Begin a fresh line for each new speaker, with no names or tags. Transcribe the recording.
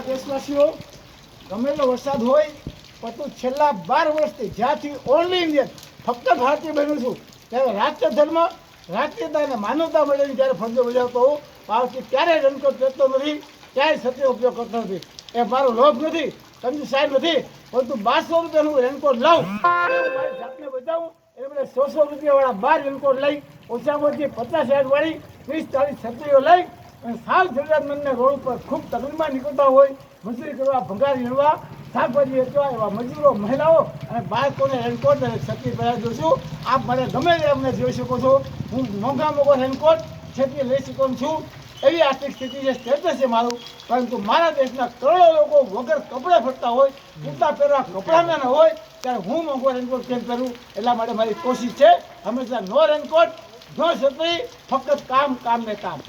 દેશવાસીઓ, ગમેલો વરસાદ હોય પણ છેલ્લા 12 વર્ષથી જ્યાંથી ઓનલી ઇન્ડિયન ફક્ત ભારતીય બન્યું છું ત્યારે રાષ્ટ્ર ધર્મ રાષ્ટ્રીયતા અને માનવતા મળીને જ્યારે ફરજો બજાવતો હોઉં પાવથી ક્યારેય રણકોટ પહેરતો નથી, ક્યાંય સત્ય ઉપયોગ કરતો નથી. એ મારો લોભ નથી, કંજુસાઈ નથી, પરંતુ 1200 રૂપિયાનું રેનકોટ લાવું મારી જાતને બચાવું એટલે મને 100 રૂપિયાવાળા 12 રેનકોટ લઈ ઓછામાં ઓછી 50-60 વાળી 30-40 છત્રીઓ લઈ અને સાવ જરૂરિયાતમંદને રોડ ઉપર ખૂબ તકલીફમાં નીકળતા હોય, મજૂરી કરવા, ભંગાર વીણવા, શાકભાજી વેચવા એવા મજૂરો, મહિલાઓ અને બાળકોને રેનકોટ અને છત્રી પહેરાવી દઉં છું. આપ મને ગમે તે અમને જોઈ શકો છો. હું મોંઘો રેનકોટ છત્રી લઈ શકું છું. એવી આર્થિક સ્થિતિ છે, સ્ટેટસ છે મારું. પરંતુ મારા દેશના કરોડો લોકો વગર કપડાં ફરતા હોય, કૂર્તા પહેરવા કપડાના ન હોય, ત્યારે હું મોંઘો રેનકોટ કેમ પહેરું? એટલા માટે મારી કોશિશ છે હંમેશા નો રેનકોટ, નો છત્રી, ફક્ત કામ, કામ ને કામ.